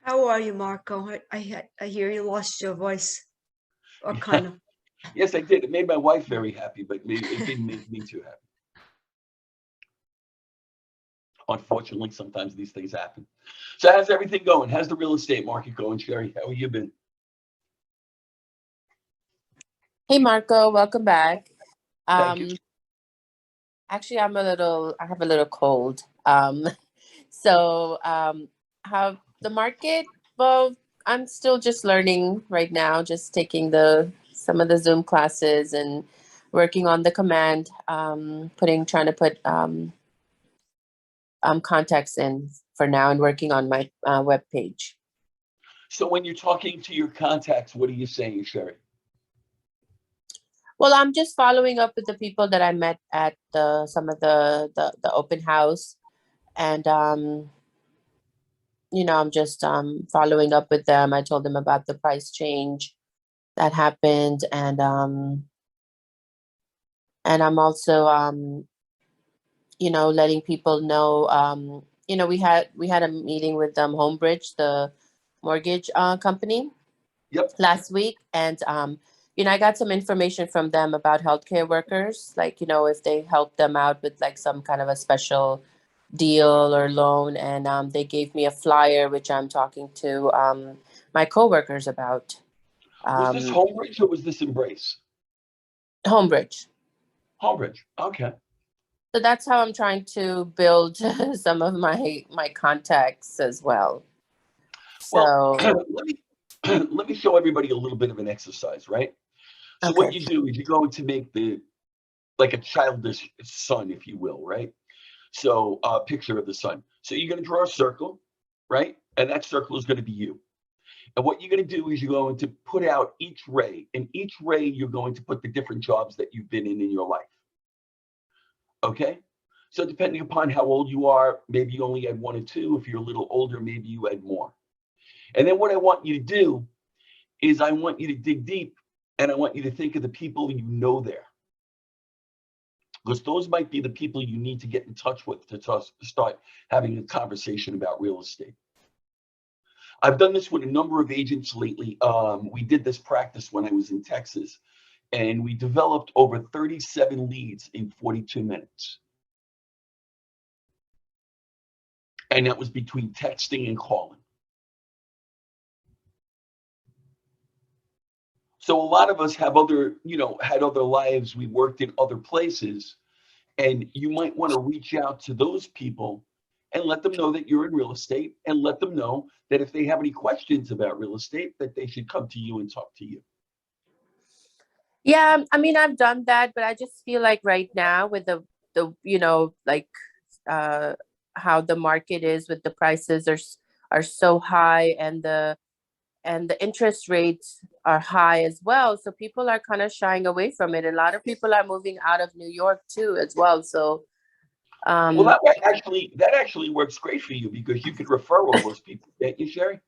How are you, Marco? I hear you lost your voice. Or Yeah, kind of. yes, I did. It made my wife very happy, but it didn't make me too happy. Unfortunately, sometimes these things happen. So how's everything going? How's the real estate market going, Sherry? How have you been? Hey Marco, welcome back. Thank you. Um, actually, I have a little cold. So how the market? Well, I'm still just learning right now, just taking the some of the Zoom classes and working on the command, trying to put contacts in for now and working on my web page. So when you're talking to your contacts, what are you saying, Sherry? Well, I'm just following up with the people that I met at some of the open house, and I'm just following up with them. I told them about the price change that happened, and I'm also letting people know. We had a meeting with Homebridge, the mortgage company, Yep. last week, and I got some information from them about healthcare workers, like if they help them out with like some kind of a special deal or loan, and they gave me a flyer which I'm talking to my coworkers about. Was this um, Homebridge or was this Embrace? Homebridge. Homebridge. Okay. So that's how I'm trying to build some of my contacts as well. Well, So let me let me show everybody a little bit of an exercise, right? So what okay. you do is you're going to make the like a childish sun, if you will, right? So a picture of the sun. So you're going to draw a circle, right? And that circle is going to be you. And what you're going to do is you're going to put out each ray. In each ray, you're going to put the different jobs that you've been in your life. Okay? So depending upon how old you are, maybe you only had one or two. If you're a little older, maybe you had more. And then what I want you to do is I want you to dig deep and I want you to think of the people you know there. Because those might be the people you need to get in touch with to start having a conversation about real estate. I've done this with a number of agents lately. We did this practice when I was in Texas, and we developed over 37 leads in 42 minutes. And that was between texting and calling. So a lot of us have had other lives. We worked in other places, and you might want to reach out to those people and let them know that you're in real estate and let them know that if they have any questions about real estate, that they should come to you and talk to you. Yeah, I mean, I've done that, but I just feel like right now with the like uh how the market is, with the prices are so high, and the interest rates are high as well, so people are kind of shying away from it. A lot of people are moving out of New York too as well. So Well, um that actually works great for you because you could refer all those people, can't you, Sherry?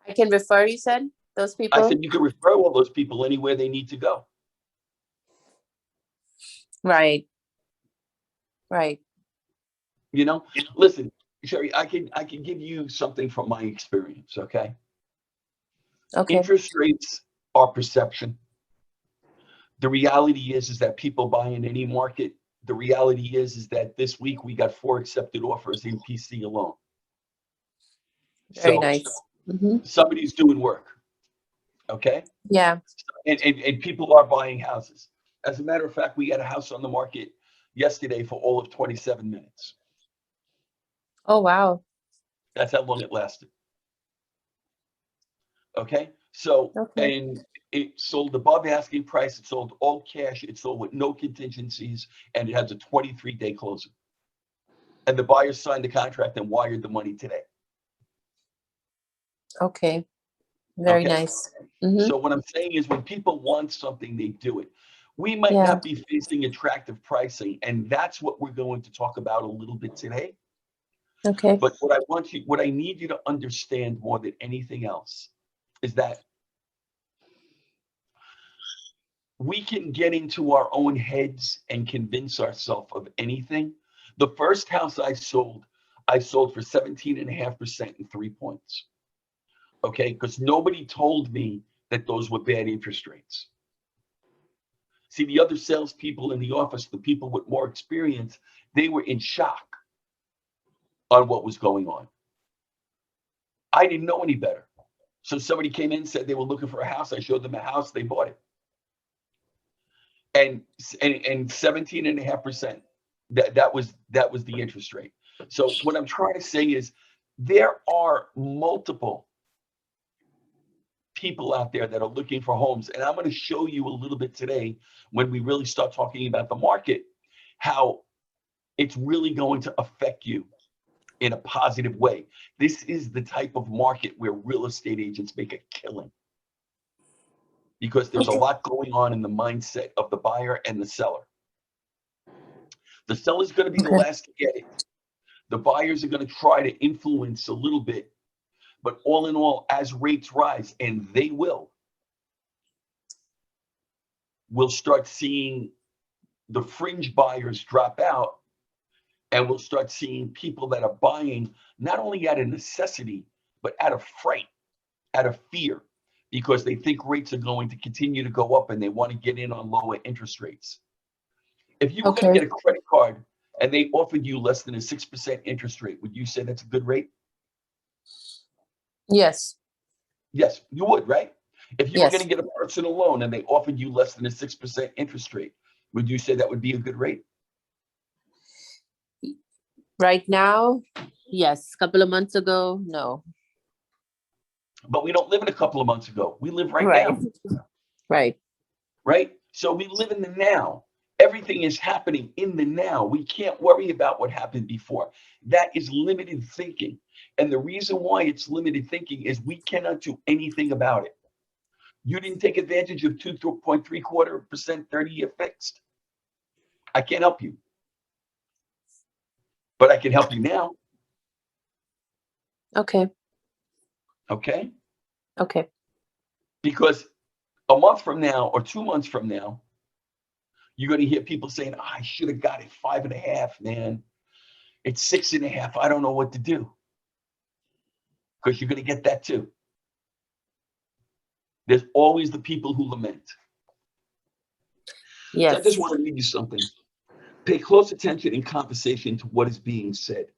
I can refer, you said, those I people. said you could refer all those people anywhere they need to go. Right, right. You know, listen, Sherry, I can give you something from my experience. Okay, Okay. interest rates are perception. The reality is that people buy in any market. The reality is that this week we got 4 accepted offers in PC alone. Very So nice. Hmm. somebody's doing work. Okay, Yeah. and people are buying houses. As a matter of fact, we had a house on the market yesterday for all of 27 minutes. Oh wow. That's how long it lasted. Okay. So, Okay. and it sold above asking price. It sold all cash. It sold with no contingencies, and it has a 23-day closing. And the buyer signed the contract and wired the money today. Okay. Very Okay. nice. Hmm. So what I'm saying is when people want something, they do it. We might Yeah. not be facing attractive pricing, and that's what we're going to talk about a little bit today. Okay. But what I need you to understand more than anything else is that we can get into our own heads and convince ourselves of anything. The first house I sold for 17.5% in 3 points. Okay, because nobody told me that those were bad interest rates. See, the other salespeople in the office, the people with more experience, they were in shock on what was going on. I didn't know any better. So somebody came in, said they were looking for a house. I showed them a house, they bought it. And 17.5%. That was the interest rate. So what I'm trying to say is there are multiple people out there that are looking for homes. And I'm going to show you a little bit today when we really start talking about the market, how it's really going to affect you in a positive way. This is the type of market where real estate agents make a killing because there's a Okay. lot going on in the mindset of the buyer and the seller. The seller's going to be the Okay. last to get it. The buyers are going to try to influence a little bit, but all in all, as rates rise, and they will, we'll start seeing the fringe buyers drop out, and we'll start seeing people that are buying not only out of necessity, but out of fright, out of fear, because they think rates are going to continue to go up and they want to get in on lower interest rates. If you were going to Okay. get a credit card and they offered you less than a 6% interest rate, would you say that's a good rate? Yes. Yes, you would, right? If you were going Yes. to get a personal loan and they offered you less than a 6% interest rate, would you say that would be a good rate? Right now, yes. A couple of months ago, no. But we don't live in a couple of months ago. We live right Right. now, Right. right? So we live in the now. Everything is happening in the now. We can't worry about what happened before. That is limited thinking. And the reason why it's limited thinking is we cannot do anything about it. You didn't take advantage of 2.75% 30-year fixed. I can't help you. But I can help you now. Okay. Okay? Okay. Because a month from now or 2 months from now, you're going to hear people saying, oh, I should have got it 5.5, man. It's 6.5. I don't know what to do. Because you're going to get that too. There's always the people who lament. Yes. So I just want to read you something. Pay close attention in conversation to what is being said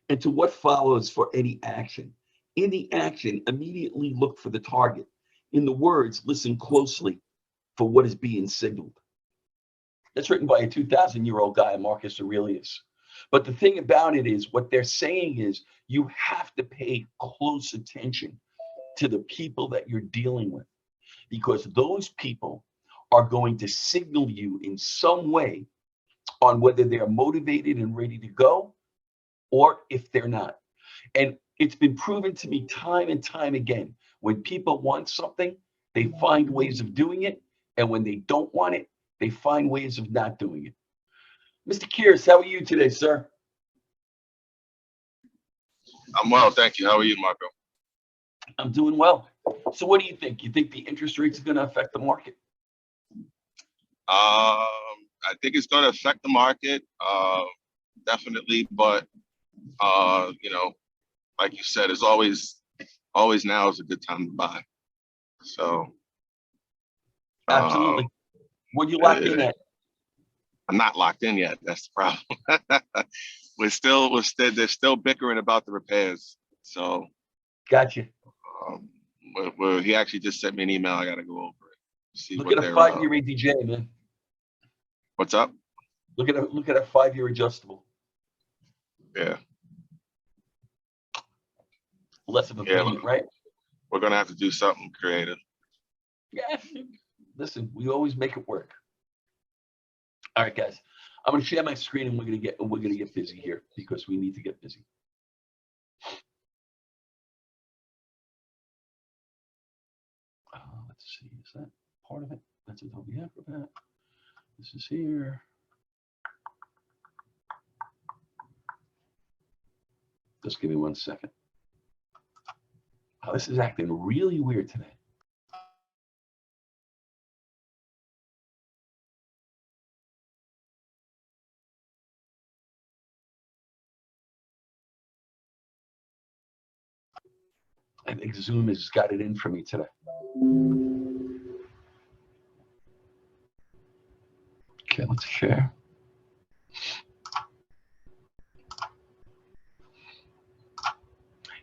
and to what follows for any action. In the action, immediately look for the target. In the words, listen closely for what is being signaled. That's written by a 2,000-year-old guy, Marcus Aurelius. But the thing about it is, what they're saying is you have to pay close attention to the people that you're dealing with, because those people are going to signal you in some way on whether they're motivated and ready to go or if they're not. And it's been proven to me time and time again, when people want something, they find ways of doing it. And when they don't want it, they find ways of not doing it. Mr. Kears, how are you today, sir? I'm well, thank you. How are you, Marco? I'm doing well. So what do you think? You think the interest rates are going to affect the market? I think it's going to affect the market, definitely. But like you said, it's always now is a good time to buy. So Absolutely. What you locked in at? I'm not locked in yet. That's the problem. They're still bickering about the repairs. So Gotcha. he actually just sent me an email. I got to go over it. See Look what at a they're 5-year ADJ, man. What's up? Look at a 5-year adjustable. Yeah. Less of a Yeah, payment, right? We're gonna have to do something creative. Yeah. Listen, we always make it work. All right, guys. I'm gonna share my screen and we're gonna get busy here because we need to get busy. Let's see, is that part of it? That's Adobe Acrobat. This is here. Just give me 1 second. Oh, this is acting really weird today. I think Zoom has got it in for me today. Okay, let's share.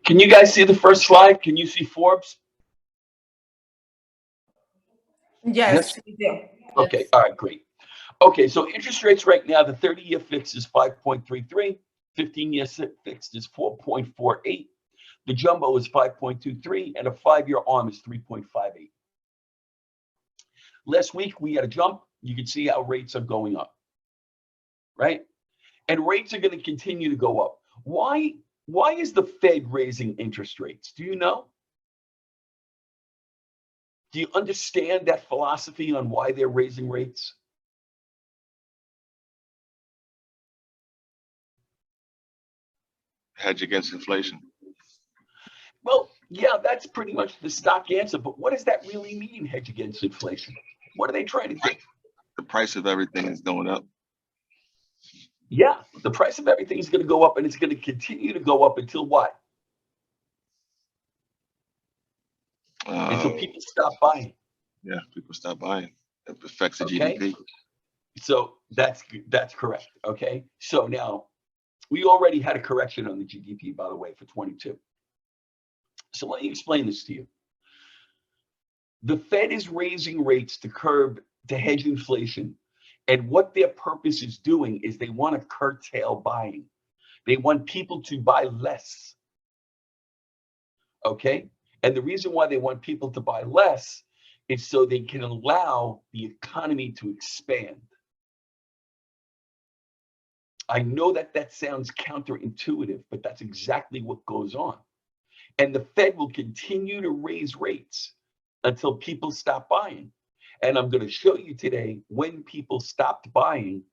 Can you guys see the first slide? Can you see Forbes? Yes, we do. Okay, Yes. all right, great. Okay, so interest rates right now, the 30-year fixed is 5.33, 15-year fixed is 4.48, the jumbo is 5.23, and a 5-year arm is 3.58. Last week, we had a jump. You can see how rates are going up, right? And rates are going to continue to go up. Why is the Fed raising interest rates? Do you know? Do you understand that philosophy on why they're raising rates? Hedge against inflation. Well, yeah, that's pretty much the stock answer. But what does that really mean, hedge against inflation? What are they trying to do? The price of everything is going up. Yeah, the price of everything is going to go up, and it's going to continue to go up until what? Until people stop buying. Yeah, people stop buying. It affects the Okay. GDP. So that's correct. Okay. So now we already had a correction on the GDP, by the way, for 22. So let me explain this to you. The Fed is raising rates to hedge inflation. And what their purpose is doing is they want to curtail buying. They want people to buy less. Okay. And the reason why they want people to buy less is so they can allow the economy to expand. I know that sounds counterintuitive, but that's exactly what goes on. And the Fed will continue to raise rates until people stop buying. And I'm going to show you today when people stopped buying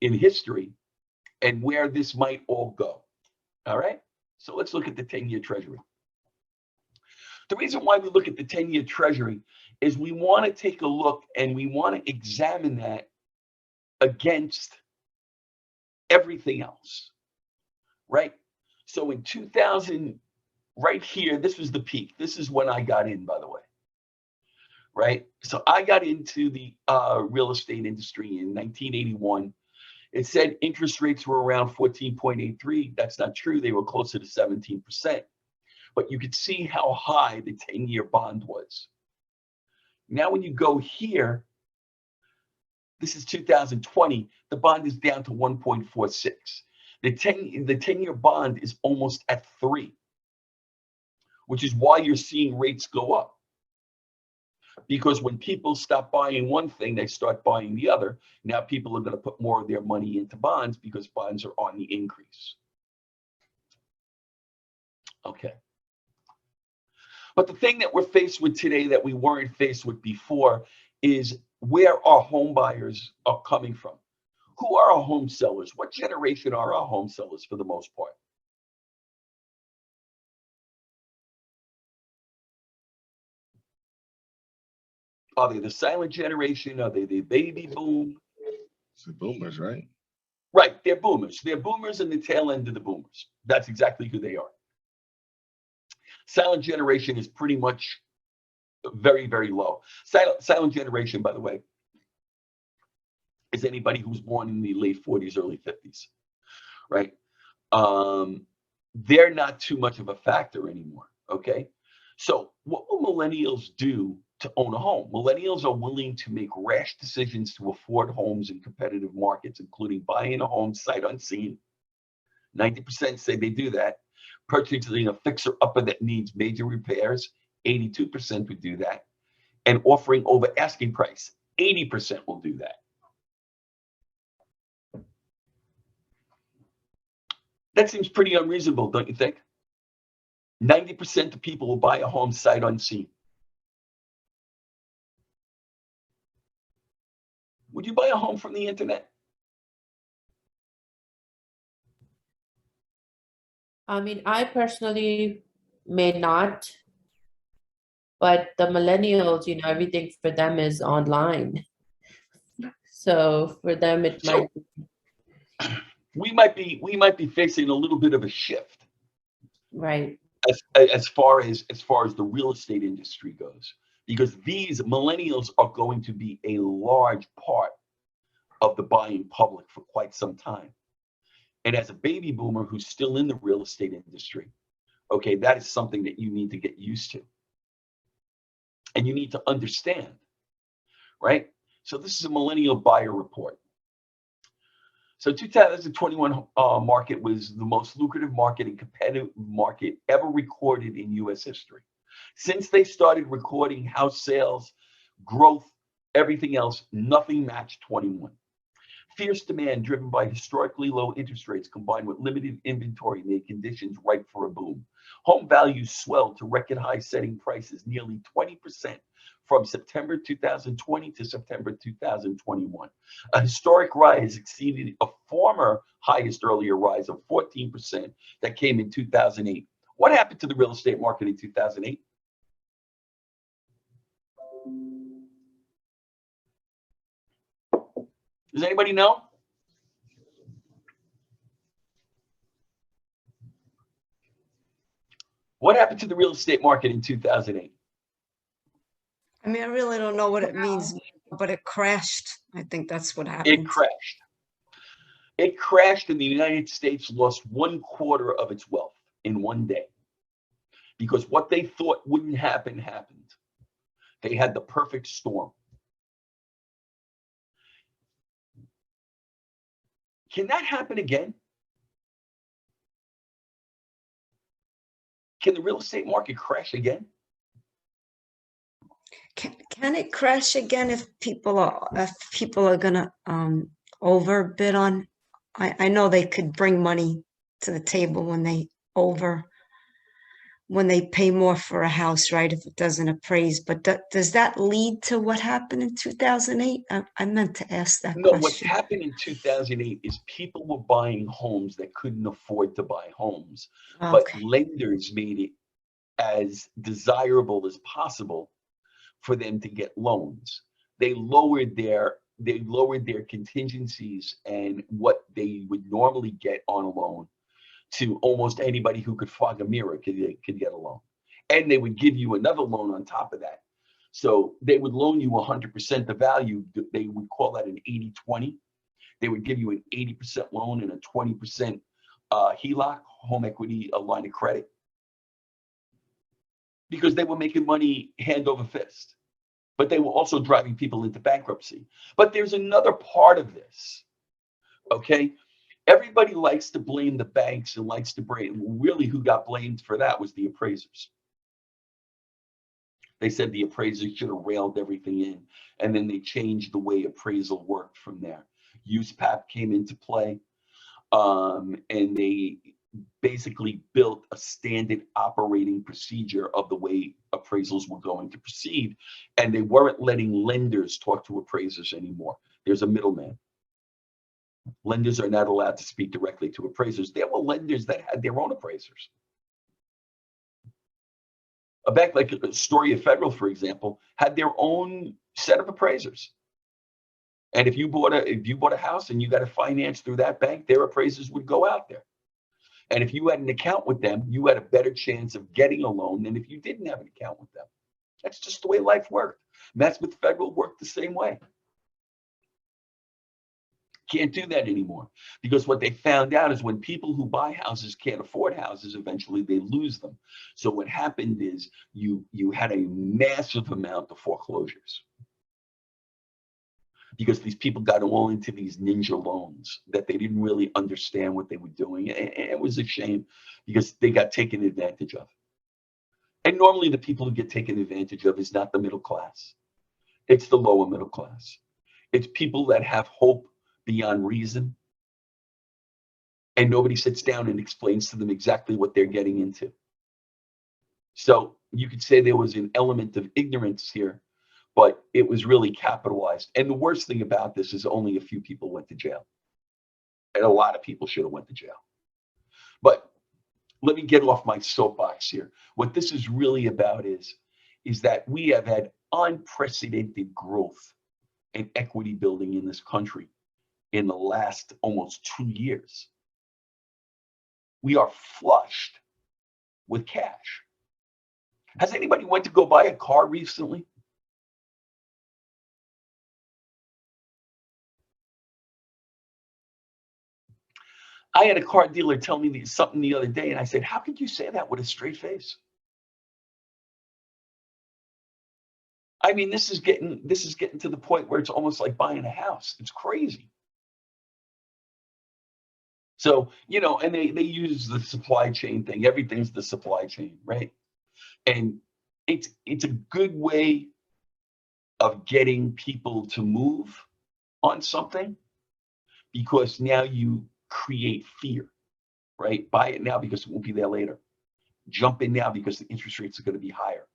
in history and where this might all go. All right. So let's look at the 10-year Treasury. The reason why we look at the 10-year Treasury is we want to take a look and we want to examine that against everything else, right? So in 2000, right here, this was the peak. This is when I got in, by the way, right? So I got into the real estate industry in 1981. It said interest rates were around 14.83. That's not true. They were closer to 17%. But you could see how high the 10-year bond was. Now, when you go here, this is 2020, the bond is down to 1.46. The 10-year bond is almost at 3, which is why you're seeing rates go up. Because when people stop buying one thing, they start buying the other. Now people are going to put more of their money into bonds because bonds are on the increase. Okay. But the thing that we're faced with today that we weren't faced with before is where our home buyers are coming from. Who are our home sellers? What generation are our home sellers for the most part? Are they the silent generation? Are they the baby boom? It's the boomers, right? Right, they're boomers. They're boomers and the tail end of the boomers. That's exactly who they are. Silent generation is pretty much very, very low. Silent generation, by the way, is anybody who's born in the late 40s, early 50s, right? They're not too much of a factor anymore, okay? So what will millennials do to own a home? Millennials are willing to make rash decisions to afford homes in competitive markets, including buying a home sight unseen. 90% say they do that. Purchasing a fixer-upper that needs major repairs, 82% would do that. And offering over asking price, 80% will do that. That seems pretty unreasonable, don't you think? 90% of people will buy a home sight unseen. Would you buy a home from the internet? I mean, I personally may not, but the millennials, everything for them is online. So for them, it So might, we might be facing a little bit of a shift. right. as far as the real estate industry goes, because these millennials are going to be a large part of the buying public for quite some time. And as a baby boomer who's still in the real estate industry, okay, that is something that you need to get used to. And you need to understand, right? So this is a millennial buyer report. So 2021 market was the most lucrative market and competitive market ever recorded in US history. Since they started recording house sales, growth, everything else, nothing matched 21. Fierce demand driven by historically low interest rates combined with limited inventory made conditions ripe for a boom. Home values swelled to record high, setting prices nearly 20% from September 2020 to September 2021. A historic rise exceeded a former highest earlier rise of 14% that came in 2008. What happened to the real estate market in 2008? Does anybody know? What happened to the real estate market in 2008? I mean, I really don't know what it means, but it crashed. I think that's what It happened. crashed. It crashed, and the United States lost 1/4 of its wealth in one day because what they thought wouldn't happen happened. They had the perfect storm. Can that happen again? Can the real estate market crash again? Can it crash again if people are gonna overbid on? I know they could bring money to the table when they pay more for a house, right? If it doesn't appraise, but does that lead to what happened in 2008? I meant to ask that No, what question. happened in 2008 is people were buying homes that couldn't afford to buy homes, but Okay. lenders made it as desirable as possible for them to get loans. They lowered their contingencies and what they would normally get on a loan to almost anybody who could fog a mirror could get a loan. And they would give you another loan on top of that. So they would loan you 100% the value. They would call that an 80-20. They would give you an 80% loan and a 20% HELOC, home equity, a line of credit, because they were making money hand over fist. But they were also driving people into bankruptcy. But there's another part of this, okay? Everybody likes to blame the banks and likes to blame, really who got blamed for that was the appraisers. They said the appraisers should have railed everything in, and then they changed the way appraisal worked from there. USPAP came into play, and they basically built a standard operating procedure of the way appraisals were going to proceed, and they weren't letting lenders talk to appraisers anymore. There's a middleman. Lenders are not allowed to speak directly to appraisers. There were lenders that had their own appraisers. A bank like Astoria Federal, for example, had their own set of appraisers. And if you bought a house and you got a finance through that bank, their appraisers would go out there. And if you had an account with them, you had a better chance of getting a loan than if you didn't have an account with them. That's just the way life worked. That's with Federal worked the same way. Can't do that anymore, because what they found out is when people who buy houses can't afford houses, eventually they lose them. So what happened is you had a massive amount of foreclosures because these people got all into these ninja loans that they didn't really understand what they were doing. And it was a shame because they got taken advantage of. And normally the people who get taken advantage of is not the middle class. It's the lower middle class. It's people that have hope beyond reason, and nobody sits down and explains to them exactly what they're getting into. So you could say there was an element of ignorance here, but it was really capitalized. And the worst thing about this is only a few people went to jail, and a lot of people should have went to jail. But let me get off my soapbox here. What this is really about is that we have had unprecedented growth and equity building in this country in the last almost 2 years. We are flushed with cash. Has anybody went to go buy a car recently? I had a car dealer tell me something the other day, and I said, how could you say that with a straight face? I mean, this is getting to the point where it's almost like buying a house. It's crazy. So, and they use the supply chain thing. Everything's the supply chain, right? And it's a good way of getting people to move on something, because now you create fear, right? Buy it now because it won't be there later. Jump in now because the interest rates are going to be higher.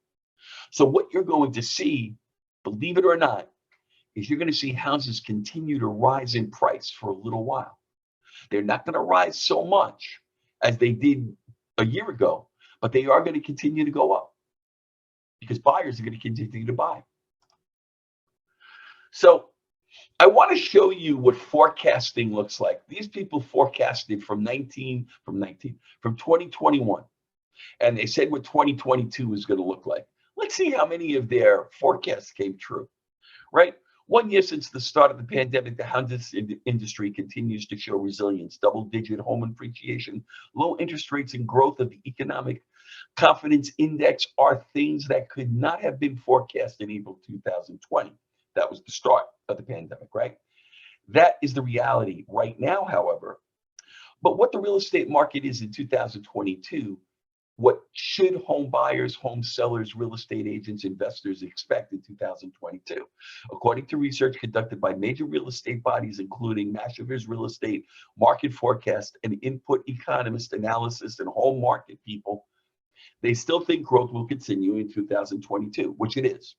So what you're going to see, believe it or not, is you're going to see houses continue to rise in price for a little while. They're not going to rise so much as they did a year ago, but they are going to continue to go up because buyers are going to continue to buy. So I want to show you what forecasting looks like. These people forecasted from 2021, and they said what 2022 is going to look like. Let's see how many of their forecasts came true, right? 1 year since the start of the pandemic, the housing industry continues to show resilience. Double-digit home appreciation, low interest rates, and growth of the economic confidence index are things that could not have been forecast in April 2020. That was the start of the pandemic, right? That is the reality right now, however. But what the real estate market is in 2022, what should home buyers, home sellers, real estate agents, investors expect in 2022? According to research conducted by major real estate bodies, including Mashver's Real Estate Market Forecast and Input Economist Analysis and Home Market People, they still think growth will continue in 2022, which it is.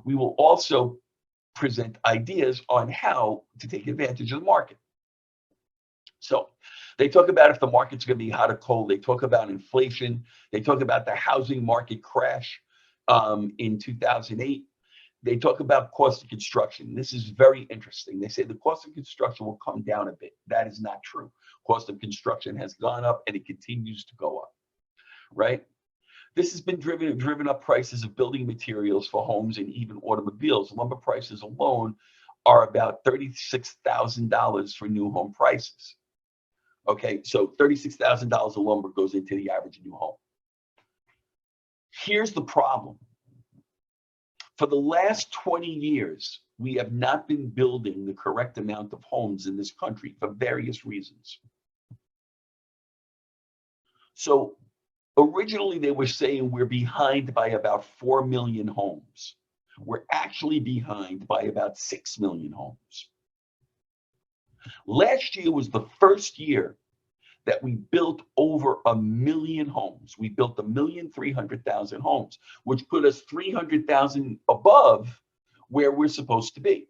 We will also present ideas on how to take advantage of the market. So they talk about if the market's going to be hot or cold. They talk about inflation. They talk about the housing market crash in 2008. They talk about cost of construction. This is very interesting. They say the cost of construction will come down a bit. That is not true. Cost of construction has gone up and it continues to go up, right? This has been driven up prices of building materials for homes and even automobiles. Lumber prices alone are about $36,000 for new home prices. Okay, so $36,000 of lumber goes into the average new home. Here's the problem. For the last 20 years, we have not been building the correct amount of homes in this country for various reasons. So originally they were saying we're behind by about 4 million homes. We're actually behind by about 6 million homes. Last year was the first year that we built over 1 million homes. We built 1,300,000 homes, which put us 300,000 above where we're supposed to be.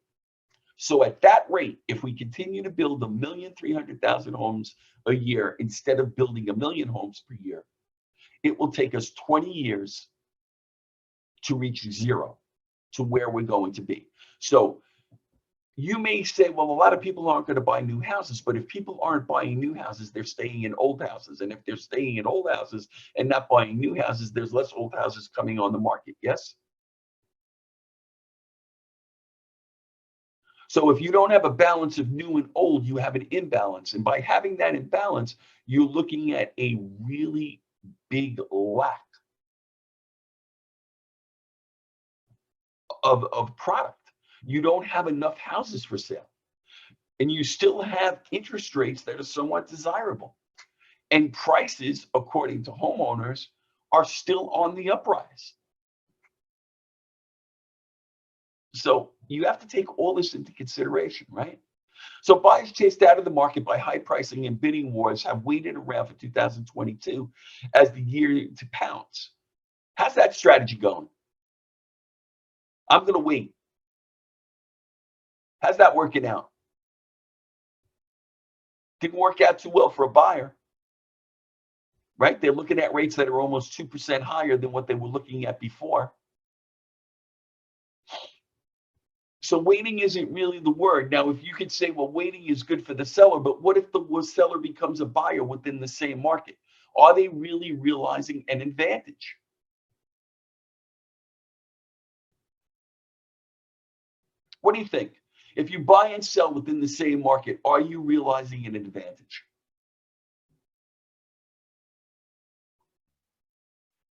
So at that rate, if we continue to build 1,300,000 homes a year instead of building 1 million homes per year, it will take us 20 years to reach zero, to where we're going to be. So you may say, well, a lot of people aren't going to buy new houses, but if people aren't buying new houses, they're staying in old houses. And if they're staying in old houses and not buying new houses, there's less old houses coming on the market. Yes? So if you don't have a balance of new and old, you have an imbalance. And by having that imbalance, you're looking at a really big lack of product. You don't have enough houses for sale. And you still have interest rates that are somewhat desirable. And prices, according to homeowners, are still on the uprise. So you have to take all this into consideration, right? So buyers chased out of the market by high pricing and bidding wars have waited around for 2022 as the year to pounce. How's that strategy going? I'm going to wait. How's that working out? Didn't work out too well for a buyer, right? They're looking at rates that are almost 2% higher than what they were looking at before. So waiting isn't really the word. Now, if you could say, well, waiting is good for the seller, but what if the seller becomes a buyer within the same market? Are they really realizing an advantage? What do you think? If you buy and sell within the same market, are you realizing an advantage?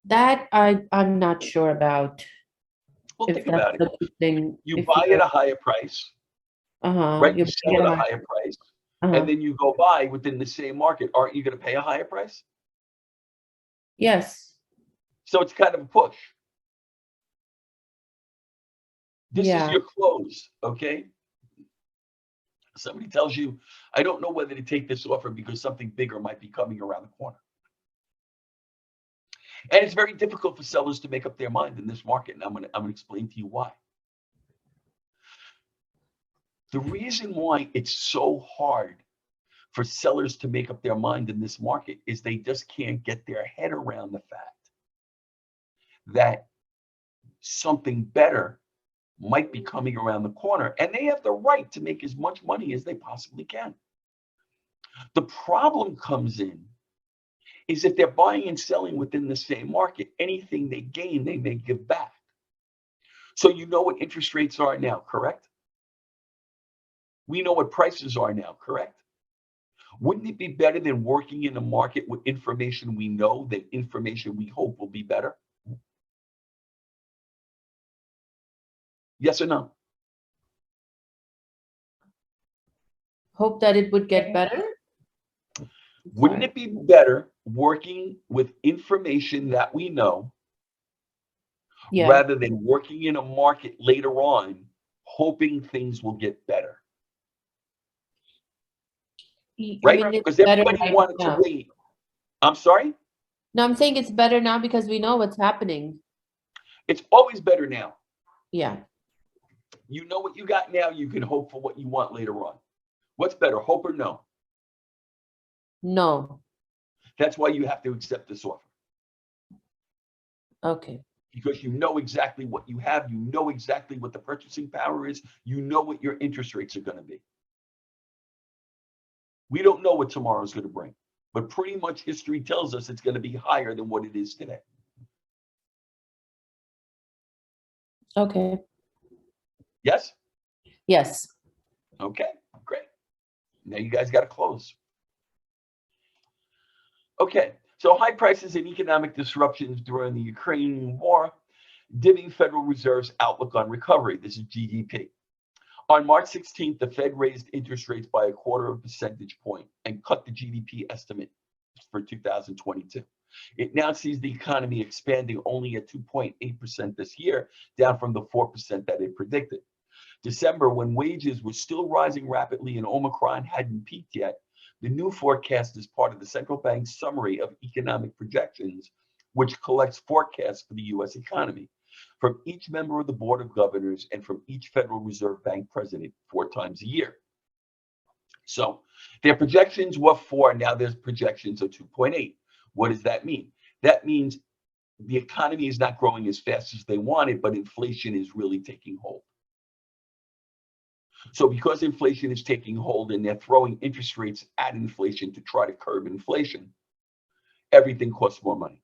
That I'm not sure about. Well, If think that's about it. a good thing. You If buy you're, at a higher price, right? you're You buying sell at at a a high, higher price, and uh-huh. then you go buy within the same market. Aren't you going to pay a higher price? Yes. So it's kind of a push. This is Yeah. your close, okay? Somebody tells you, I don't know whether to take this offer because something bigger might be coming around the corner. And it's very difficult for sellers to make up their mind in this market. And I'm gonna explain to you why. The reason why it's so hard for sellers to make up their mind in this market is they just can't get their head around the fact that something better might be coming around the corner, and they have the right to make as much money as they possibly can. The problem comes in is if they're buying and selling within the same market, anything they gain, they may give back. So you know what interest rates are now, correct? We know what prices are now, correct? Wouldn't it be better than working in a market with information we know than information we hope will be better? Yes or no? Hope that it would get better. Wouldn't it be better working with information that we know Yeah. rather than working in a market later on hoping things will get better? I Right? mean, it's Because better everybody right wanted to now. wait. I'm sorry? No, I'm saying it's better now because we know what's happening. It's always better now. Yeah. You know what you got now, you can hope for what you want later on. What's better, hope or no? No. That's why you have to accept this offer. Okay. Because you know exactly what you have, you know exactly what the purchasing power is, you know what your interest rates are going to be. We don't know what tomorrow is going to bring, but pretty much history tells us it's going to be higher than what it is today. Okay. Yes? Yes. Okay, great. Now you guys got to close. Okay, so high prices and economic disruptions during the Ukraine war, dimming Federal Reserve's outlook on recovery. This is GDP. On March 16th, the Fed raised interest rates by 1/4 percentage point and cut the GDP estimate for 2022. It now sees the economy expanding only at 2.8% this year, down from the 4% that it predicted. December, when wages were still rising rapidly and Omicron hadn't peaked yet, the new forecast is part of the central bank's summary of economic projections, which collects forecasts for the US economy from each member of the Board of Governors and from each Federal Reserve Bank president 4 times a year. So their projections were 4, now there's projections of 2.8. What does that mean? That means the economy is not growing as fast as they wanted, but inflation is really taking hold. So because inflation is taking hold and they're throwing interest rates at inflation to try to curb inflation, everything costs more money.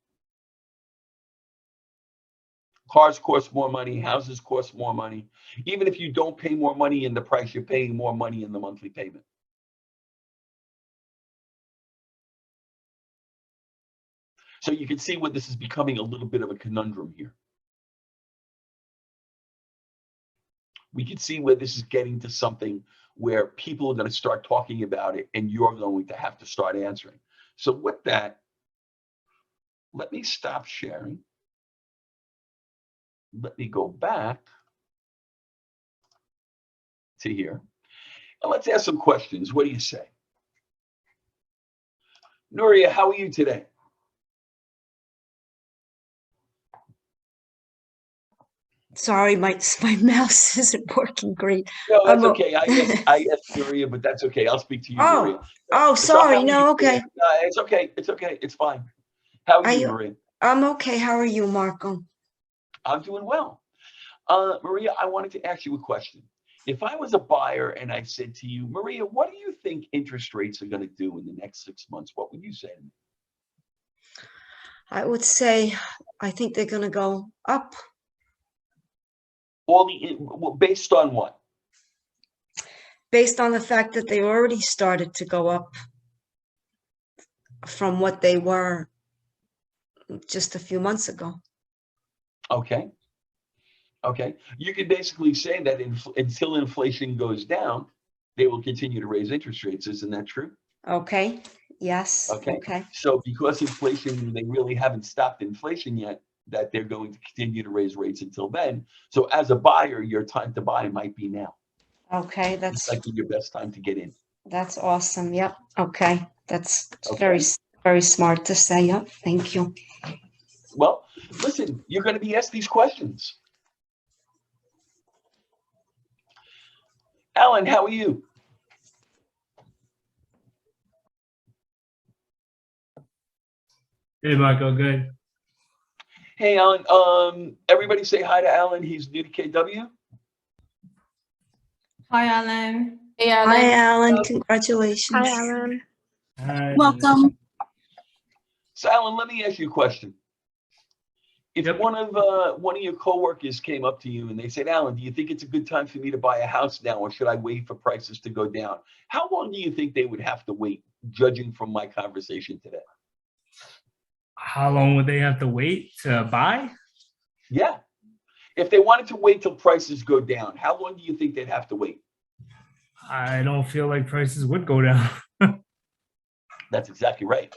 Cars cost more money, houses cost more money. Even if you don't pay more money in the price, you're paying more money in the monthly payment. So you can see where this is becoming a little bit of a conundrum here. We can see where this is getting to something where people are going to start talking about it and you're going to have to start answering. So with that, let me stop sharing. Let me go back to here. And let's ask some questions. What do you say? Nuria, how are you today? Sorry, my mouse isn't working great. No, that's I'm okay. I asked Nuria, but that's okay. I'll speak to you, Nuria. Oh, So how sorry. are you No, today? okay. No, it's okay. It's okay. It's fine. How are Are you, you? Maria? I'm okay. How are you, Marco? I'm doing well. Maria, I wanted to ask you a question. If I was a buyer and I said to you, Maria, what do you think interest rates are going to do in the next 6 months? What would you say to me? I would say, I think they're gonna go up. Well, based on what? Based on the fact that they already started to go up from what they were just a few months ago. Okay. Okay. You could basically say that until inflation goes down, they will continue to raise interest rates. Isn't that true? Okay, yes, Okay. okay, So because inflation, they really haven't stopped inflation yet, that they're going to continue to raise rates until then. So as a buyer, your time to buy might be now. okay, It's like your best time to get in. that's awesome, yep, okay, that's Okay. very smart to say, yep, thank you. Well, listen, you're going to be asked these questions. Alan, how are you? Hey, Michael, good. Hey, Alan. Everybody say hi to Alan. He's new to KW. Hi, Alan. Hey, Hi, Alan. Alan, congratulations. Hi, Alan. Hi. Welcome. So, Alan, let me ask you a question. If Yep. one of your coworkers came up to you and they said, Alan, do you think it's a good time for me to buy a house now, or should I wait for prices to go down? How long do you think they would have to wait, judging from my conversation today? How long would they have to wait to buy? Yeah. If they wanted to wait till prices go down, how long do you think they'd have to wait? I don't feel like prices would go down. That's exactly right.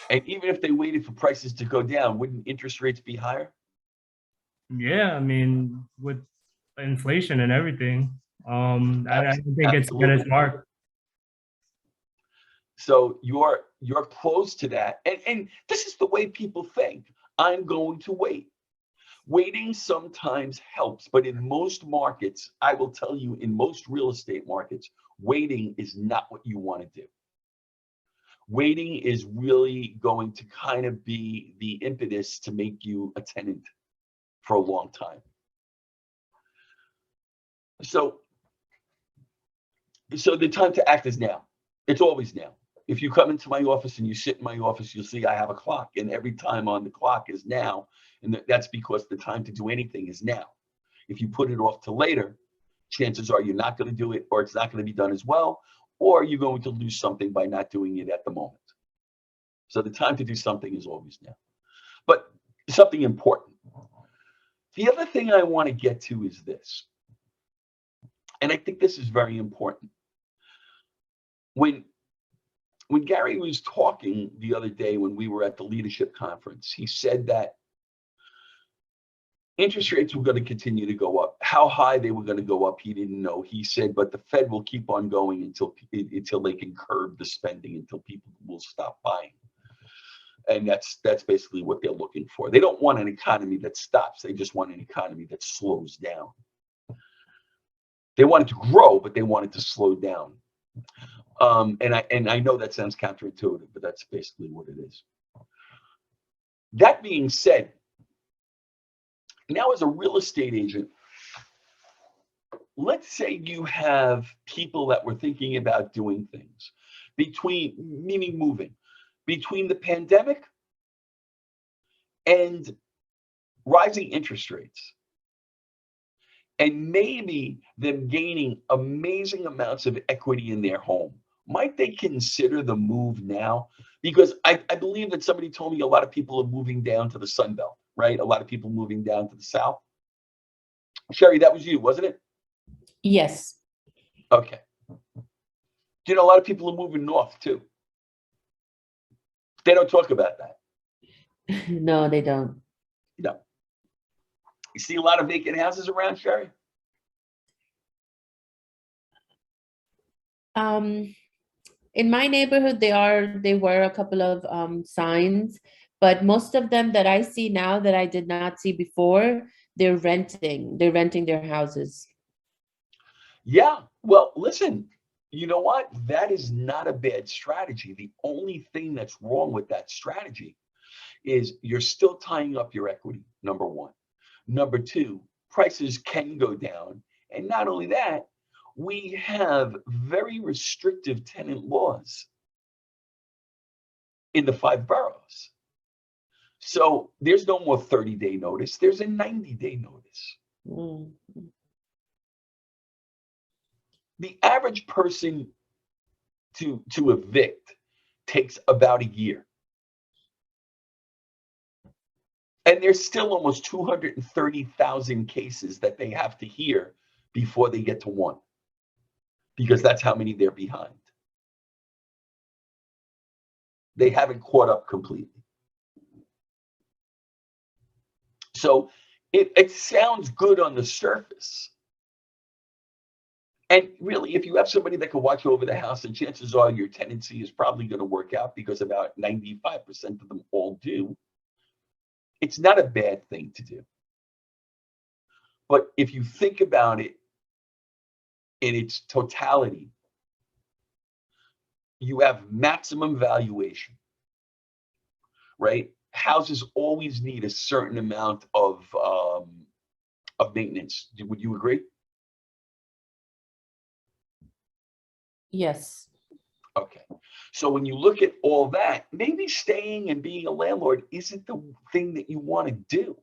And even if they waited for prices to go down, wouldn't interest rates be higher? Yeah, I mean, with inflation and everything, I don't think it's gonna Absolutely. mark. So you're close to that. And this is the way people think. I'm going to wait. Waiting sometimes helps, but in most markets, I will tell you, in most real estate markets, waiting is not what you want to do. Waiting is really going to kind of be the impetus to make you a tenant for a long time. So the time to act is now. It's always now. If you come into my office and you sit in my office, you'll see I have a clock, and every time on the clock is now. And that's because the time to do anything is now. If you put it off to later, chances are you're not going to do it, or it's not going to be done as well, or you're going to lose something by not doing it at the moment. So the time to do something is always now. But something important. The other thing I want to get to is this, and I think this is very important. When Gary was talking the other day when we were at the leadership conference, he said that interest rates were going to continue to go up. How high they were going to go up, he didn't know. He said, but the Fed will keep on going until they can curb the spending, until people will stop buying. And that's basically what they're looking for. They don't want an economy that stops. They just want an economy that slows down. They want it to grow, but they want it to slow down. And I know that sounds counterintuitive, but that's basically what it is. That being said, now as a real estate agent, let's say you have people that were thinking about doing things meaning moving, between the pandemic and rising interest rates, and maybe them gaining amazing amounts of equity in their home. Might they consider the move now? Because I believe that somebody told me a lot of people are moving down to the Sun Belt, right? A lot of people moving down to the South. Sherry, that was you, wasn't it? Yes. Okay. You know, a lot of people are moving north too. They don't talk about that. No, they don't. No. You see a lot of vacant houses around, Sherry? In my neighborhood, there were a couple of signs, but most of them that I see now that I did not see before, they're renting their houses. Yeah. Well, listen, you know what? That is not a bad strategy. The only thing that's wrong with that strategy is you're still tying up your equity, number one. Number two, prices can go down. And not only that, we have very restrictive tenant laws in the 5 boroughs. So there's no more 30-day notice. There's a 90-day notice. Mm. The average person to evict takes about a year. And there's still almost 230,000 cases that they have to hear before they get to one, because that's how many they're behind. They haven't caught up completely. So it sounds good on the surface. And really, if you have somebody that can watch over the house, and chances are your tenancy is probably going to work out because about 95% of them all do. It's not a bad thing to do. But if you think about it in its totality, you have maximum valuation, right? Houses always need a certain amount of maintenance. Would you agree? Yes. Okay. So when you look at all that, maybe staying and being a landlord isn't the thing that you want to do.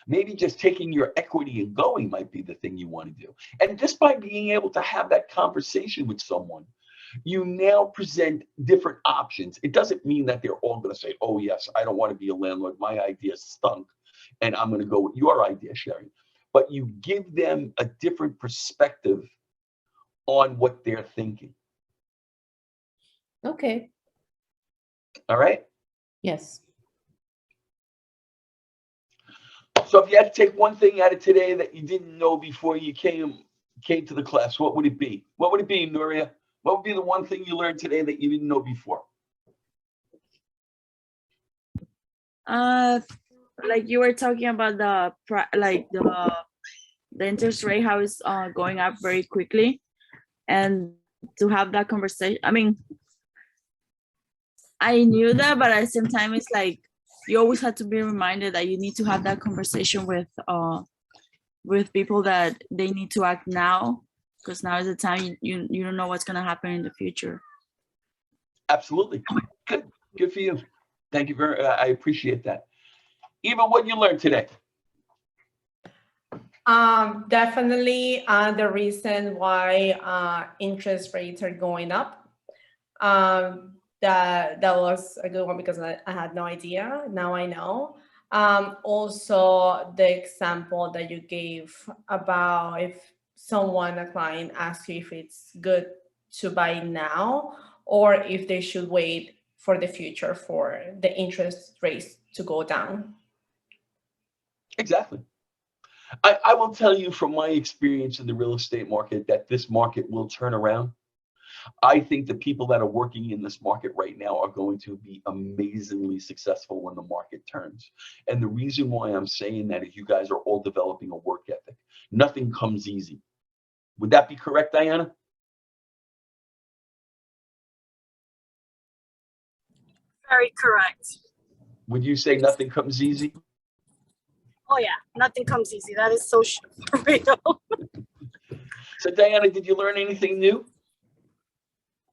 Maybe just taking your equity and going might be the thing you want to do. And just by being able to have that conversation with someone, you now present different options. It doesn't mean that they're all going to say, oh, yes, I don't want to be a landlord. My idea stunk, and I'm going to go with your idea, Sherry. But you give them a different perspective on what they're thinking. Okay. All right? Yes. So if you had to take one thing out of today that you didn't know before you came to the class, what would it be? What would it be, Nuria? What would be the one thing you learned today that you didn't know before? Like you were talking about the interest rate, how it's going up very quickly, and to have that conversation. I mean, I knew that, but at the same time, it's like you always have to be reminded that you need to have that conversation with people that they need to act now, because now is the time you don't know what's going to happen in the future. Absolutely. Good for you. Thank you very much. I appreciate that. Eva, what you learned today? Definitely the reason why interest rates are going up. That was a good one because I had no idea. Now I know. Also, the example that you gave about if a client asks you if it's good to buy now or if they should wait for the future for the interest rates to go down. Exactly. I will tell you from my experience in the real estate market that this market will turn around. I think the people that are working in this market right now are going to be amazingly successful when the market turns. And the reason why I'm saying that is you guys are all developing a work ethic. Nothing comes easy. Would that be correct, Diana? Very correct. Would you say nothing comes easy? Oh yeah, nothing comes easy. That is so real. So Diana, did you learn anything new?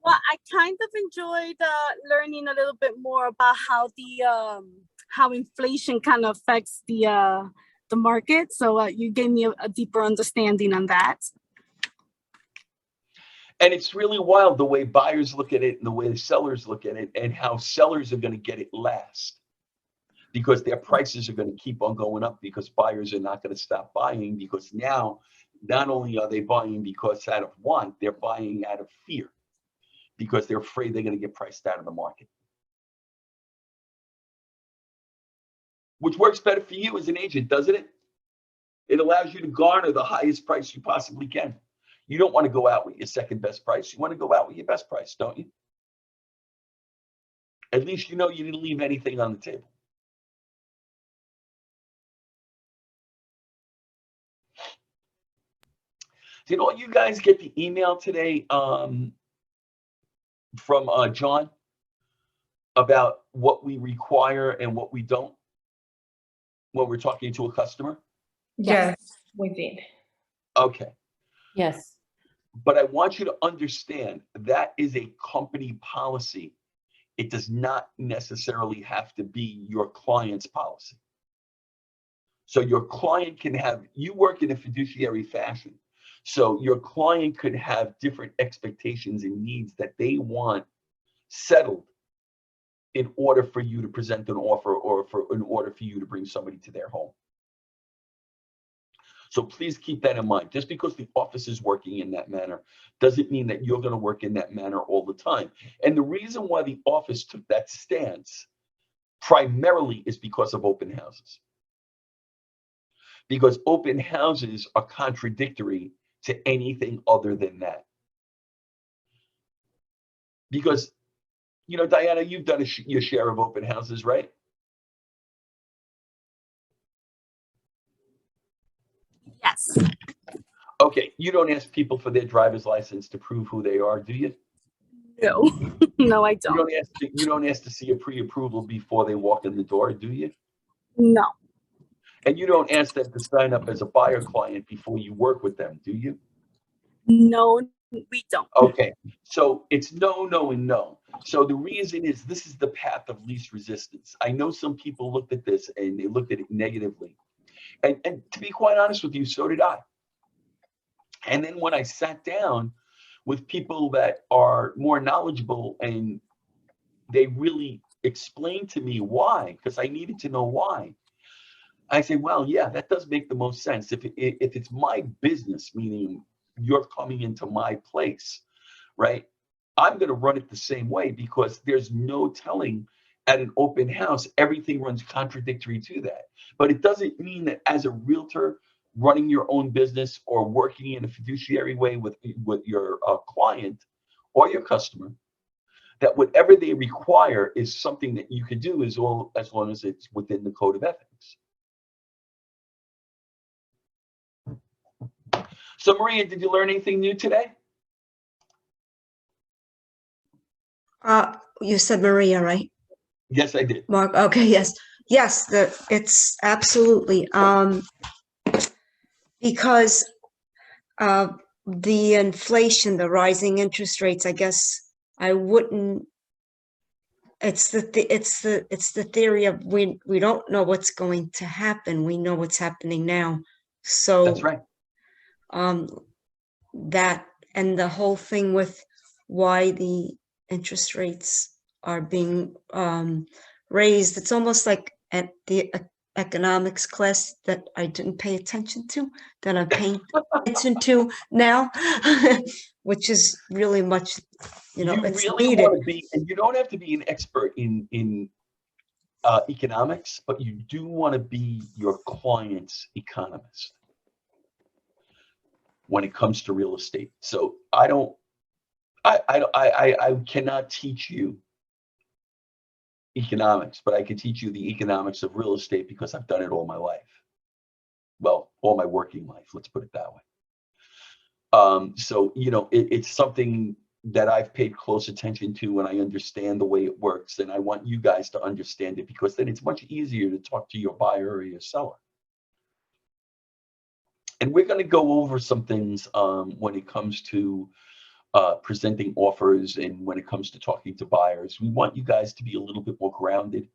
Well, I kind of enjoyed learning a little bit more about how how inflation kind of affects the market. So you gave me a deeper understanding on that. And it's really wild the way buyers look at it and the way the sellers look at it, and how sellers are going to get it last because their prices are going to keep on going up because buyers are not going to stop buying, because now not only are they buying because out of want, they're buying out of fear because they're afraid they're going to get priced out of the market. Which works better for you as an agent, doesn't it? It allows you to garner the highest price you possibly can. You don't want to go out with your second best price. You want to go out with your best price, don't you? At least you know you didn't leave anything on the table. Did all you guys get the email today from John about what we require and what we don't when we're talking to a customer? Yes, we did. Okay. Yes. But I want you to understand that is a company policy. It does not necessarily have to be your client's policy. So your client can have, you work in a fiduciary fashion. So your client could have different expectations and needs that they want settled in order for you to present an offer, or in order for you to bring somebody to their home. So please keep that in mind. Just because the office is working in that manner doesn't mean that you're going to work in that manner all the time. And the reason why the office took that stance primarily is because of open houses. Because open houses are contradictory to anything other than that. Because, you know, Diana, you've done your share of open houses, right? Yes. Okay, you don't ask people for their driver's license to prove who they are, do you? No, no, I You don't. don't ask to see a pre-approval before they walk in the door, do you? No, And you don't ask them to sign up as a buyer client before you work with them, do you? no, we don't. Okay, so it's no, no, and no. So the reason is this is the path of least resistance. I know some people looked at this and they looked at it negatively. And to be quite honest with you, so did I. And then when I sat down with people that are more knowledgeable and they really explained to me why, because I needed to know why. I say, well, yeah, that does make the most sense. If it's my business, meaning you're coming into my place, right? I'm going to run it the same way, because there's no telling at an open house, everything runs contradictory to that. But it doesn't mean that as a realtor running your own business or working in a fiduciary way with your client or your customer, that whatever they require is something that you can do as long as it's within the code of ethics. So Maria, did you learn anything new today? You said Maria, right? Yes, I did. Mark, okay, yes. Yes, it's absolutely, because the inflation, the rising interest rates, I guess I wouldn't, it's the theory of we don't know what's going to happen. We know what's happening now. So That's right. that, and the whole thing with why the interest rates are being raised, it's almost like at the economics class that I didn't pay attention to, that I'm paying attention to now, which is really much, You it's really needed. want to be, and you don't have to be an expert in economics, but you do want to be your client's economist when it comes to real estate. So I cannot teach you economics, but I can teach you the economics of real estate because I've done it all my life. Well, all my working life, let's put it that way. So, you know, it's something that I've paid close attention to, and I understand the way it works. And I want you guys to understand it, because then it's much easier to talk to your buyer or your seller. And we're going to go over some things when it comes to presenting offers, and when it comes to talking to buyers. We want you guys to be a little bit more grounded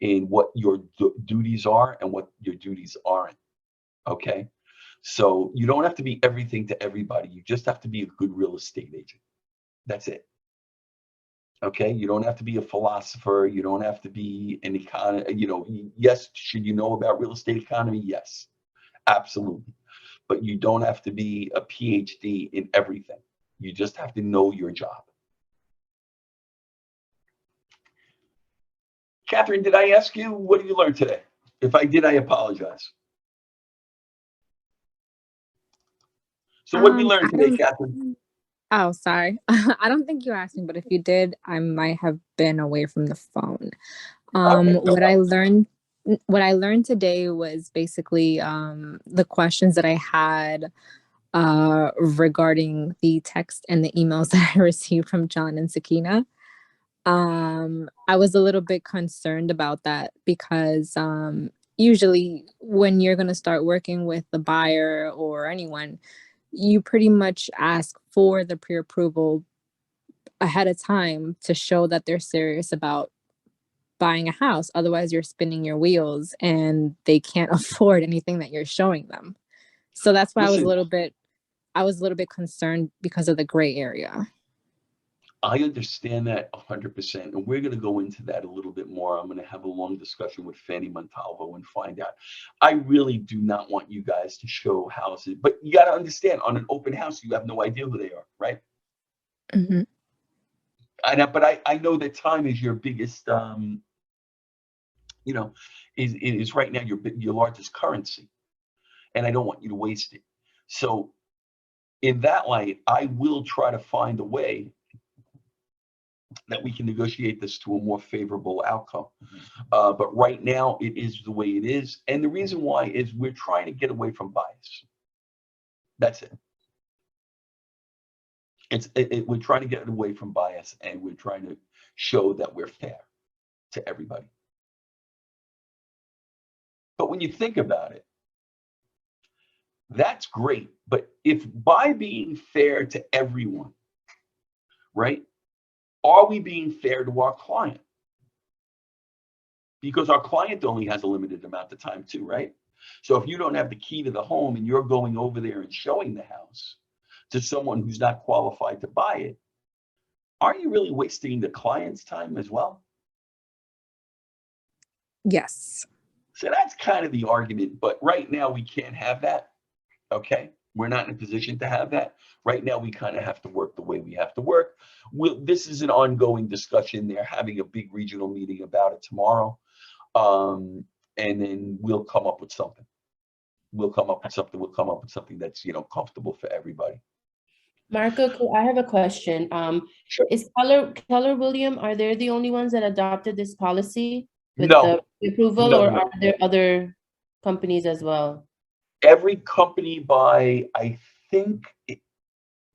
in what your duties are and what your duties aren't. Okay, so you don't have to be everything to everybody. You just have to be a good real estate agent. That's it. Okay, you don't have to be a philosopher. You don't have to be an economist. You know, yes, should you know about real estate economy? Yes, absolutely. But you don't have to be a PhD in everything. You just have to know your job. Catherine, did I ask you, what did you learn today? If I did, I apologize. So what did we learn today, Catherine? Oh, sorry. I don't think you asked me, but if you did, I might have been away from the phone. Okay, What I learned today was basically the questions that I had regarding the text and the emails that I received from John and Sakina. I was a little bit concerned about that because usually when you're going to start working with the buyer or anyone, you pretty much ask for the pre-approval ahead of time to show that they're serious about buying a house. Otherwise, you're spinning your wheels and they can't afford anything that you're showing them. So that's why I was a Listen. little bit concerned because of the gray area. I understand that 100%, and we're going to go into that a little bit more. I'm going to have a long discussion with Fanny Montalvo and find out. I really do not want you guys to show houses, but you got to understand, on an open house, you have no idea who they are, right? Mhm. But I know that time is your biggest, is right now your largest currency, and I don't want you to waste it. So in that light, I will try to find a way that we can negotiate this to a more favorable outcome. But right now, it is the way it is. And the reason why is we're trying to get away from bias. That's it. We're trying to get away from bias, and we're trying to show that we're fair to everybody. But when you think about it, that's great. But if by being fair to everyone, right, are we being fair to our client? Because our client only has a limited amount of time too, right? So if you don't have the key to the home and you're going over there and showing the house to someone who's not qualified to buy it, aren't you really wasting the client's time as well? Yes. So that's kind of the argument, but right now we can't have that, okay? We're not in a position to have that. Right now we kind of have to work the way we have to work. This is an ongoing discussion. They're having a big regional meeting about it tomorrow. And then we'll come up with something. We'll come up with something that's, comfortable for everybody. Marco, I have a question. Sure. Is Keller Williams, are they the only ones that adopted this policy with No. the approval, No, or no. are there other companies as well? Every company I think,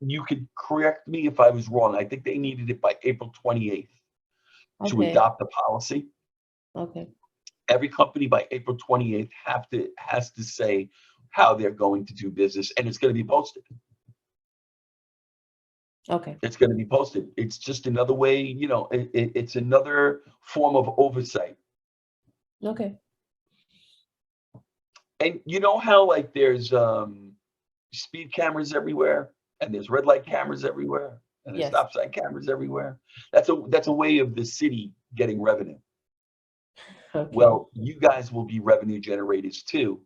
you could correct me if I was wrong. I think they needed it by April 28th to Okay. adopt the policy. Okay. Every company by April 28th has to say how they're going to do business, and it's going to be posted. Okay. It's going to be posted. It's just another way, it's another form of oversight. Okay. And you know how like there's speed cameras everywhere, and there's red light cameras everywhere, and there's Yes. stop sign cameras everywhere. That's a way of the city getting revenue. Okay. Well, you guys will be revenue generators too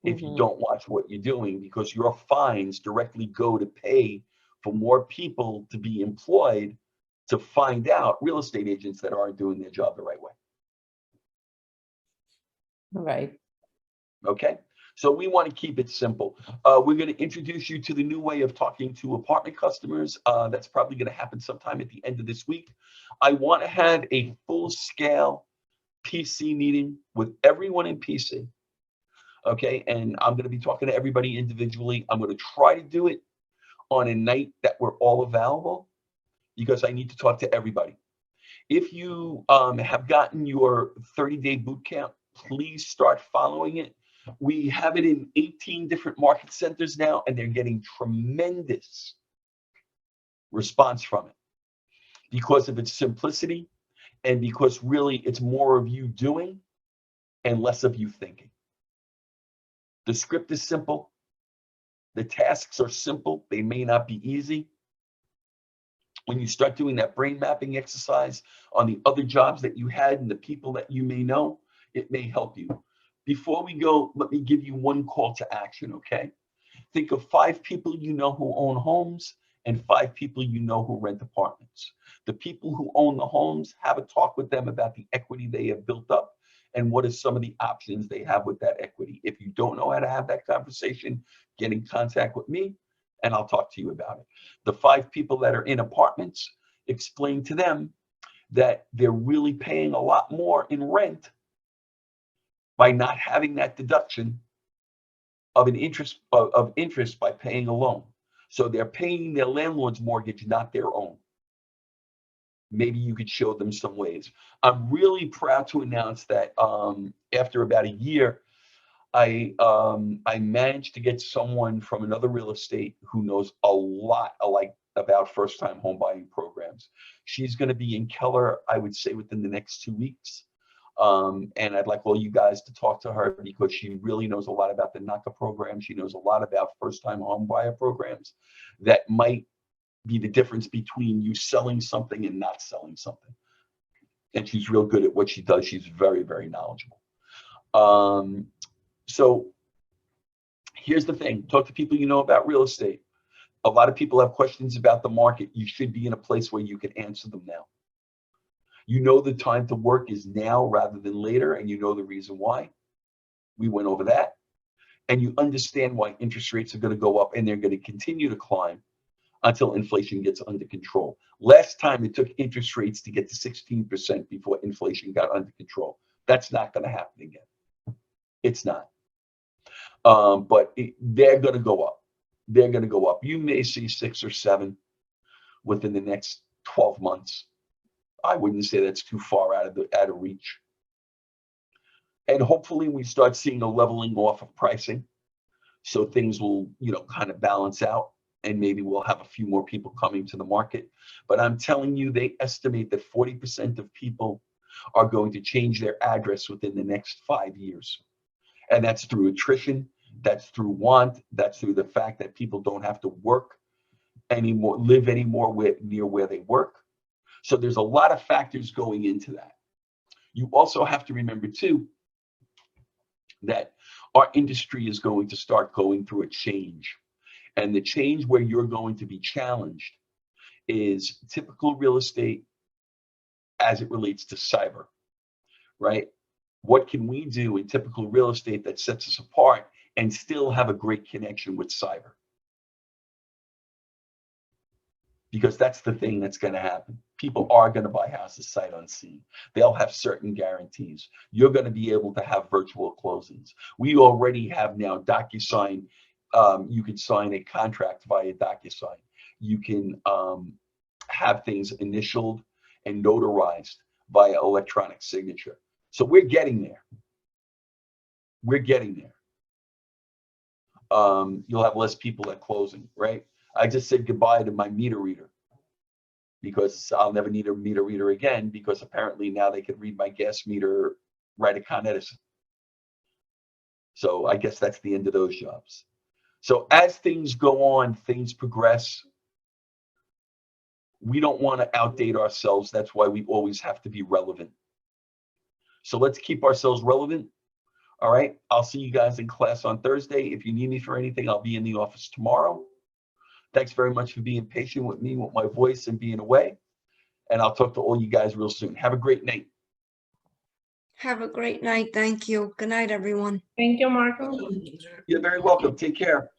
if you Mhm. don't watch what you're doing, because your fines directly go to pay for more people to be employed to find out real estate agents that aren't doing their job the right way. All right. Okay, so we want to keep it simple. We're going to introduce you to the new way of talking to apartment customers. That's probably going to happen sometime at the end of this week. I want to have a full-scale PC meeting with everyone in PC. Okay, and I'm going to be talking to everybody individually. I'm going to try to do it on a night that we're all available, because I need to talk to everybody. If you have gotten your 30-day boot camp, please start following it. We have it in 18 different market centers now, and they're getting tremendous response from it because of its simplicity, and because really it's more of you doing and less of you thinking. The script is simple. The tasks are simple. They may not be easy. When you start doing that brain mapping exercise on the other jobs that you had and the people that you may know, it may help you. Before we go, let me give you one call to action, okay? Think of 5 people you know who own homes and 5 people you know who rent apartments. The people who own the homes, have a talk with them about the equity they have built up and what are some of the options they have with that equity. If you don't know how to have that conversation, get in contact with me and I'll talk to you about it. The 5 people that are in apartments, explain to them that they're really paying a lot more in rent by not having that deduction of interest by paying a loan. So they're paying their landlord's mortgage, not their own. Maybe you could show them some ways. I'm really proud to announce that after about a year, I managed to get someone from another real estate who knows a lot about first time home buying programs. She's going to be in Keller, I would say, within the next 2 weeks. And I'd like all you guys to talk to her because she really knows a lot about the NACA program. She knows a lot about first time home buyer programs that might be the difference between you selling something and not selling something. And she's real good at what she does. She's very, very knowledgeable. So here's the thing, talk to people you know about real estate. A lot of people have questions about the market. You should be in a place where you can answer them now. You know the time to work is now rather than later, and you know the reason why. We went over that. And you understand why interest rates are going to go up and they're going to continue to climb until inflation gets under control. Last time it took interest rates to get to 16% before inflation got under control. That's not going to happen again. It's not. But they're going to go up. They're going to go up. You may see 6 or 7 within the next 12 months. I wouldn't say that's too far out of reach. And hopefully we start seeing a leveling off of pricing. So things will, kind of balance out, and maybe we'll have a few more people coming to the market. But I'm telling you, they estimate that 40% of people are going to change their address within the next 5 years. And that's through attrition, that's through want, that's through the fact that people don't have to work anymore, live anymore near where they work. So there's a lot of factors going into that. You also have to remember too, that our industry is going to start going through a change. And the change where you're going to be challenged is typical real estate as it relates to cyber, right? What can we do in typical real estate that sets us apart and still have a great connection with cyber? Because that's the thing that's going to happen. People are going to buy houses sight unseen. They'll have certain guarantees. You're going to be able to have virtual closings. We already have now DocuSign. You can sign a contract via DocuSign. You can have things initialed and notarized via electronic signature. So we're getting there. We're getting there. You'll have less people at closing, right? I just said goodbye to my meter reader because I'll never need a meter reader again, because apparently now they can read my gas meter right at Con Edison. So I guess that's the end of those jobs. So as things go on, things progress. We don't want to outdate ourselves. That's why we always have to be relevant. So let's keep ourselves relevant. All right. I'll see you guys in class on Thursday. If you need me for anything, I'll be in the office tomorrow. Thanks very much for being patient with me, with my voice and being away. And I'll talk to all you guys real soon. Have a great night. Have a great night. Thank you. Good night, everyone. Thank you, Marco. You're very welcome. Take care.